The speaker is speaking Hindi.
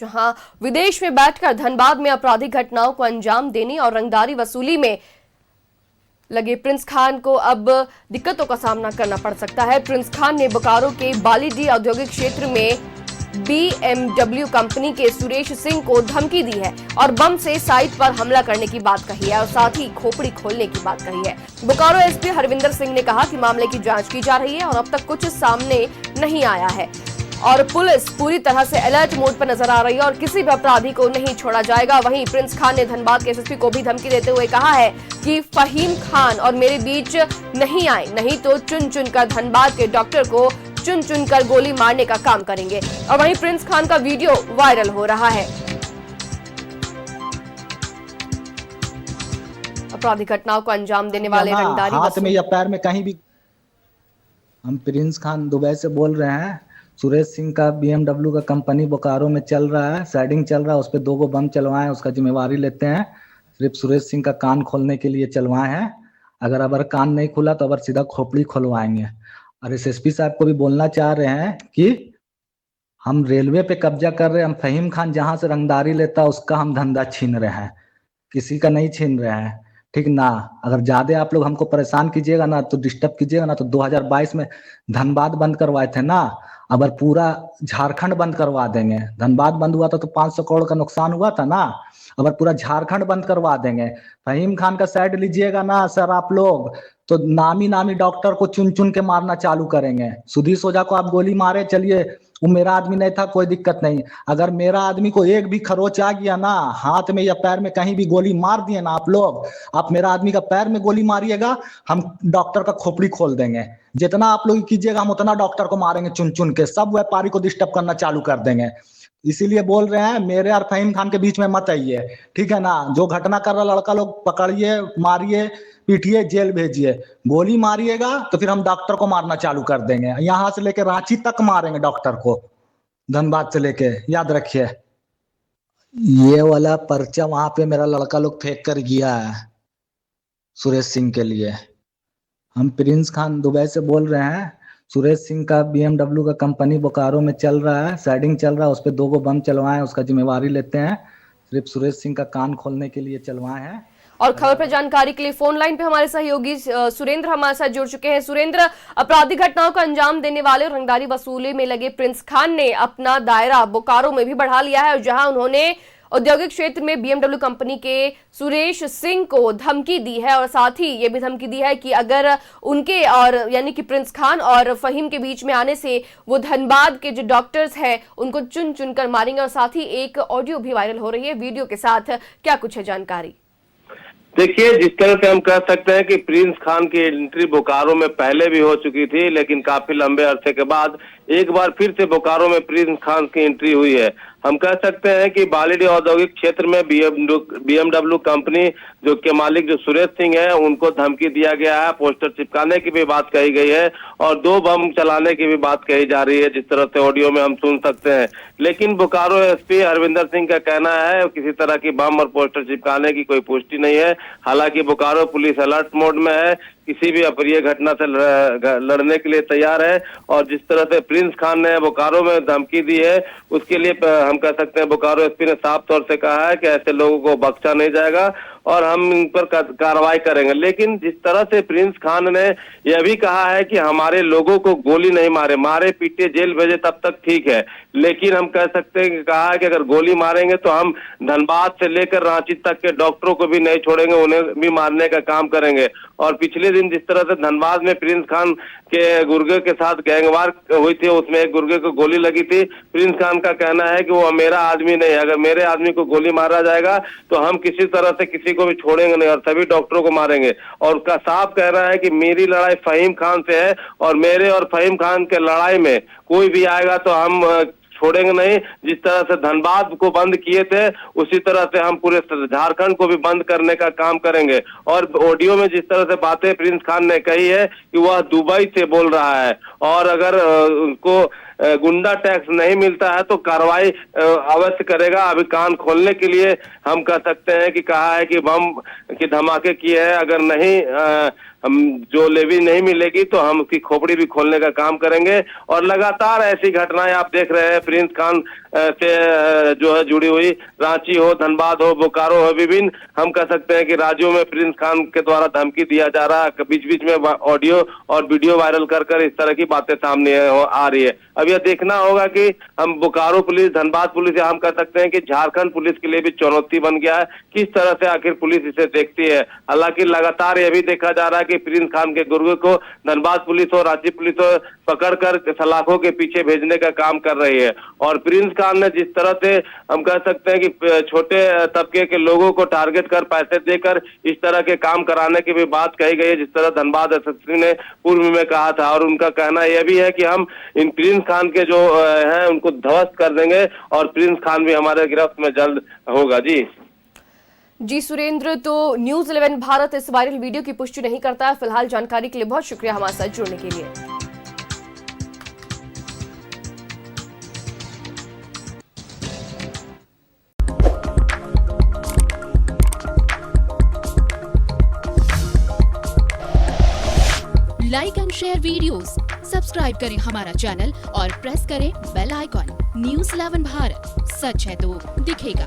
जहां विदेश में बैठकर धनबाद में आपराधिक घटनाओं को अंजाम देने और रंगदारी वसूली में लगे प्रिंस खान को अब दिक्कतों का सामना करना पड़ सकता है। प्रिंस खान ने बोकारो के बालीडीह औद्योगिक क्षेत्र में BMW कंपनी के सुरेश सिंह को धमकी दी है और बम से साइट पर हमला करने की बात कही है और साथ ही खोपड़ी खोलने की बात कही है। बोकारो एसपी हरविंदर सिंह ने कहा कि मामले की जांच की जा रही है और अब तक कुछ सामने नहीं आया है और पुलिस पूरी तरह से अलर्ट मोड पर नजर आ रही है और किसी भी अपराधी को नहीं छोड़ा जाएगा। वहीं प्रिंस खान ने धनबाद के एसएसपी को भी धमकी देते हुए कहा है कि फहीम खान और मेरे बीच नहीं आए, नहीं तो चुन चुनकर धनबाद के डॉक्टर को चुन चुनकर गोली मारने का काम करेंगे। और वहीं प्रिंस खान का वीडियो वायरल हो रहा है। आपराधिक घटनाओं को अंजाम देने वाले रंगदारी हाथ में या पैर में कहीं भी। हम प्रिंस खान दुबई से बोल रहे हैं। सुरेश सिंह का BMW का कंपनी बोकारो में चल रहा है, साइडिंग चल रहा है, उस पर 2 बम चलवाए, उसका जिम्मेवारी लेते हैं। सिर्फ सुरेश सिंह का कान खोलने के लिए चलवाए हैं। अगर कान नहीं खुला तो अगर सीधा खोपड़ी खोलवाएंगे। और SSP साहब को भी बोलना चाह रहे हैं कि हम रेलवे पे कब्जा कर रहे हैं। हम फहीम खान जहां से रंगदारी लेता है उसका हम धंधा छीन रहे हैं, किसी का नहीं छीन रहे हैं, ठीक ना। अगर ज्यादा आप लोग हमको परेशान कीजिएगा ना, तो डिस्टर्ब कीजिएगा ना, तो 2022 में धनबाद बंद करवाए थे ना, अगर पूरा झारखंड बंद करवा देंगे। धनबाद बंद हुआ था तो 500 करोड़ का नुकसान हुआ था ना, अगर पूरा झारखंड बंद करवा देंगे। फहीम खान का साइड लीजिएगा ना सर आप लोग, तो नामी नामी डॉक्टर को चुन चुन के मारना चालू करेंगे। सुधीर सोजा को आप गोली मारे, चलिए वो मेरा आदमी नहीं था, कोई दिक्कत नहीं। अगर मेरा आदमी को एक भी खरोच आ गया ना, हाथ में या पैर में कहीं भी गोली मार दिए ना आप लोग, आप मेरा आदमी का पैर में गोली मारिएगा, हम डॉक्टर का खोपड़ी खोल देंगे। जितना आप लोग कीजिएगा हम उतना डॉक्टर को मारेंगे चुन चुन के, सब व्यापारी को डिस्टर्ब करना चालू कर देंगे। इसीलिए बोल रहे हैं मेरे और फहीम खान के बीच में मत आइए, ठीक है ना। जो घटना कर रहा लड़का लोग पकड़िए, मारिए, पीटिए, जेल भेजिए। गोली मारिएगा तो फिर हम डॉक्टर को मारना चालू कर देंगे। यहाँ से लेके रांची तक मारेंगे डॉक्टर को, धनबाद से लेके, याद रखिए। ये वाला पर्चा वहां पे मेरा लड़का लोग फेंक कर गया है सुरेश सिंह के लिए। हम प्रिंस खान दुबई से बोल रहे हैं। सुरेश सिंह का BMW का कंपनी बोकारो में चल रहा है, साइडिंग चल रहा है, उस पर 2 बम चलवाए, उसका जिम्मेवारी लेते हैं। सिर्फ सुरेश सिंह का कान खोलने के लिए चलवाए हैं। और खबर पर जानकारी के लिए फोन लाइन पे हमारे सहयोगी सुरेंद्र हमारे साथ जुड़ चुके हैं। सुरेंद्र, आपराधिक घटनाओं को अंजाम देने वाले और रंगदारी वसूली में लगे प्रिंस खान ने अपना दायरा बोकारो में भी बढ़ा लिया है और जहां उन्होंने औद्योगिक क्षेत्र में BMW कंपनी के सुरेश सिंह को धमकी दी है और साथ ही ये भी धमकी दी है कि अगर उनके और यानी कि प्रिंस खान और फहीम के बीच में आने से वो धनबाद के जो डॉक्टर्स हैं उनको चुन चुन कर मारेंगे। और साथ ही एक ऑडियो भी वायरल हो रही है वीडियो के साथ, क्या कुछ है जानकारी? देखिए, जिस तरह से हम कह सकते हैं कि प्रिंस खान की एंट्री बोकारो में पहले भी हो चुकी थी, लेकिन काफी लंबे अरसे के बाद एक बार फिर से बोकारो में प्रिंस खान की एंट्री हुई है। हम कह सकते हैं कि बालीडीह औद्योगिक क्षेत्र में BMW कंपनी जो के मालिक जो सुरेश सिंह है उनको धमकी दिया गया है, पोस्टर चिपकाने की भी बात कही गई है और 2 बम चलाने की भी बात कही जा रही है, जिस तरह से ऑडियो में हम सुन सकते हैं। लेकिन बोकारो एसपी हरविंदर सिंह का कहना है किसी तरह की बम और पोस्टर चिपकाने की कोई पुष्टि नहीं है। हालांकि बोकारो पुलिस अलर्ट मोड में है, किसी भी अप्रिय घटना से लड़ने के लिए तैयार है। और जिस तरह से प्रिंस खान ने बोकारो में धमकी दी है, उसके लिए हम कह सकते हैं बोकारो एसपी ने साफ तौर से कहा है कि ऐसे लोगों को बख्शा नहीं जाएगा और हम इन पर कार्रवाई करेंगे। लेकिन जिस तरह से प्रिंस खान ने यह भी कहा है कि हमारे लोगों को गोली नहीं मारे पीटे, जेल भेजे तब तक ठीक है, लेकिन हम कह सकते हैं कि कहा है कि अगर गोली मारेंगे तो हम धनबाद से लेकर रांची तक के डॉक्टरों को भी नहीं छोड़ेंगे, उन्हें भी मारने का काम करेंगे। और पिछले दिन जिस तरह से धनबाद में प्रिंस खान के गुर्गे के साथ गैंगवार हुई थी, उसमें एक गुर्गे को गोली लगी थी। प्रिंस खान का कहना है कि वो मेरा आदमी नहीं है, अगर मेरे आदमी को गोली मारा जाएगा तो हम किसी तरह से किसी को भी छोड़ेंगे नहीं और सभी डॉक्टरों को मारेंगे। और उसका साफ कहना है कि मेरी लड़ाई फहीम खान से है और मेरे और फहीम खान के लड़ाई में कोई भी आएगा तो हम छोड़ेंगे नहीं। जिस तरह से धनबाद को बंद किए थे उसी तरह से हम पूरे झारखंड को भी बंद करने का काम करेंगे। और ऑडियो में जिस तरह से बातें प्रिंस खान ने कही है कि वह दुबई से बोल रहा है और अगर उनको गुंडा टैक्स नहीं मिलता है तो कार्रवाई अवश्य करेगा। अभी कान खोलने के लिए हम कह सकते हैं कि कहा है कि बम के धमाके किए हैं, अगर नहीं हम जो लेवी नहीं मिलेगी तो हम उसकी खोपड़ी भी खोलने का काम करेंगे। और लगातार ऐसी घटनाएं आप देख रहे हैं प्रिंस खान से जो है जुड़ी हुई, रांची हो, धनबाद हो, बोकारो हो, विभिन्न हम कह सकते हैं कि राज्यों में प्रिंस खान के द्वारा धमकी दिया जा रहा है। बीच बीच में ऑडियो और वीडियो वायरल कर इस तरह की बातें सामने आ रही है। अब यह देखना होगा कि हम बोकारो पुलिस, धनबाद पुलिस, या हम कह सकते हैं कि झारखंड पुलिस के लिए भी चुनौती बन गया है, किस तरह से आखिर पुलिस इसे देखती है। हालांकि लगातार यह भी देखा जा रहा है कि प्रिंस खान के गुर्गे को धनबाद पुलिस और रांची पुलिस पकड़कर सलाखों के पीछे भेजने का काम कर रही है। और प्रिंस खान ने जिस तरह से हम कह सकते हैं कि छोटे तबके के लोगों को टारगेट कर पैसे देकर इस तरह के काम कराने की भी बात कही गई है, जिस तरह धनबाद एसएसपी ने पूर्व में कहा था। और उनका कहना यह भी है कि हम इन प्रिंस खान के जो हैं उनको ध्वस्त कर देंगे और प्रिंस खान भी हमारे गिरफ्त में जल्द होगा। जी सुरेंद्र, तो न्यूज़ 11 भारत इस वायरल वीडियो की पुष्टि नहीं करता है। फिलहाल जानकारी के लिए बहुत शुक्रिया हमारे साथ जुड़ने के लिए। Like and share videos, subscribe करें हमारा चैनल और प्रेस करें बेल आइकॉन। न्यूज़ 11 भारत, सच है तो दिखेगा।